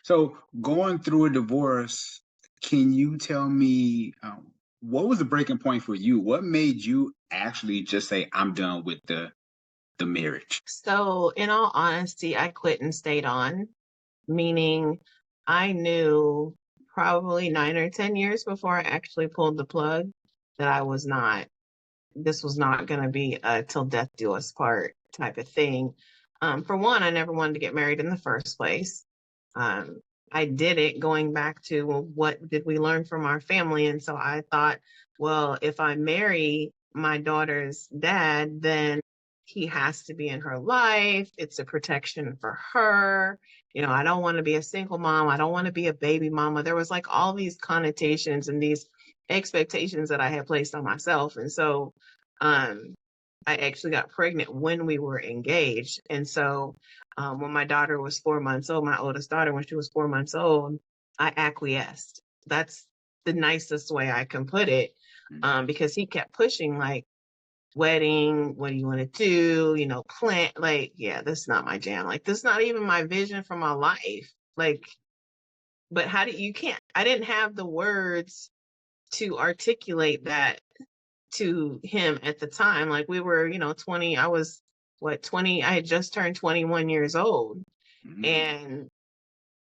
So going through a divorce, can you tell me what was the breaking point for you? What made you actually just say, "I'm done with the marriage"? So, in all honesty, I quit and stayed on, meaning I knew probably 9 or 10 years before I actually pulled the plug that this was not going to be a till death do us part type of thing. For one, I never wanted to get married in the first place. Um, I did it going back to, well, what did we learn from our family? And so I thought, well, if I marry my daughter's dad, then he has to be in her life. It's a protection for her. I don't want to be a single mom. I don't want to be a baby mama. There was like all these connotations and these expectations that I had placed on myself. And so um, I actually got pregnant when we were engaged. And so when my daughter was 4 months old, my oldest daughter, when she was 4 months old, I acquiesced. That's the nicest way I can put it, Mm. because he kept pushing, like, wedding, what do you want to do? Plan, like, yeah, this is not my jam. Like, this is not even my vision for my life. Like, but you can't, I didn't have the words to articulate that to him at the time. Like, we were, 20, I was, what, 20, I had just turned 21 years old. Mm. And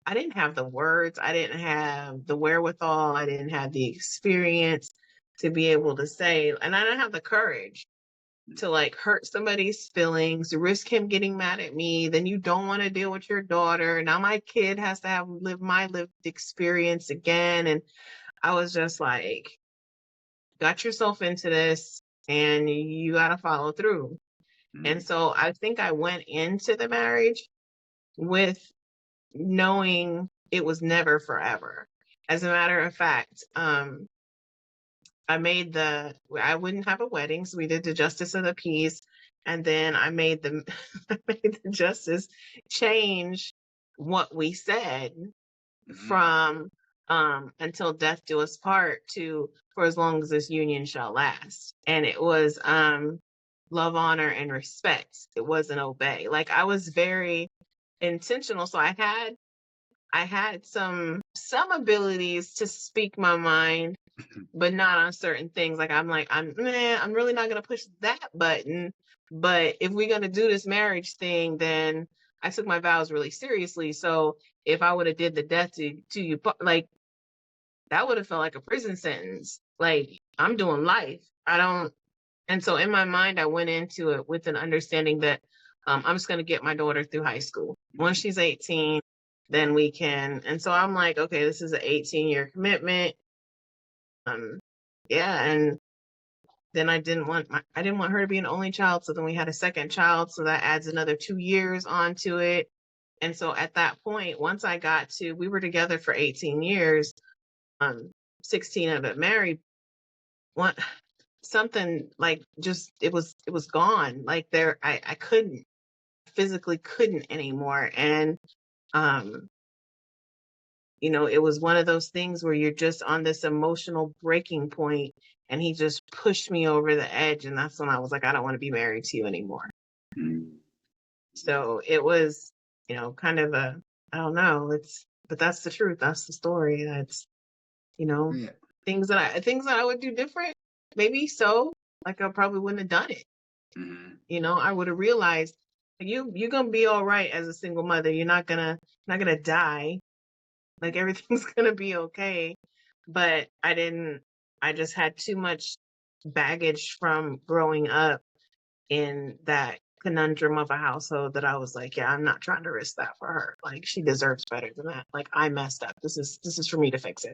I didn't have the words, I didn't have the wherewithal, I didn't have the experience to be able to say, and I didn't have the courage to like hurt somebody's feelings, risk him getting mad at me. Then you don't want to deal with your daughter. Now my kid has to have lived my lived experience again. And I was just like, got yourself into this and you got to follow through. And Mm. so I think I went into the marriage with knowing it was never forever. As a matter of fact, I wouldn't have a wedding, so we did the justice of the peace, and then I made the I made the justice change what we said Mm. from until death do us part to for as long as this union shall last. And it was love, honor, and respect. It wasn't obey. Like, I was very intentional. So I had some abilities to speak my mind, but not on certain things. Like, I'm really not gonna push that button. But if we're gonna do this marriage thing, then I took my vows really seriously. So if I would have did the death to you, like, that would have felt like a prison sentence. Like, I'm doing life. I don't. And so in my mind, I went into it with an understanding that I'm just gonna get my daughter through high school. Once Mm. she's 18, then we can. And so I'm like, okay, this is an 18-year commitment. Um, yeah, and then I didn't want her to be an only child, so then we had a second child, so that adds another 2 years onto it. And so at that point, once we were together for 18 years, um, 16 of it married. One something like just it was gone. Like, I couldn't physically couldn't anymore, and um, it was one of those things where you're just on this emotional breaking point, and he just pushed me over the edge, and that's when I was like, I don't want to be married to you anymore. Mm. So it was, kind of I don't know, but that's the truth. That's the story. That's, you know, Yeah. things that I would do different. Maybe so. Like, I probably wouldn't have done it. Mm. I would have realized you're gonna be all right as a single mother. You're not gonna die. Like, everything's gonna be okay. But I didn't. I just had too much baggage from growing up in that conundrum of a household that I was like, yeah, I'm not trying to risk that for her. Like, she deserves better than that. Like, I messed up. This is for me to fix it.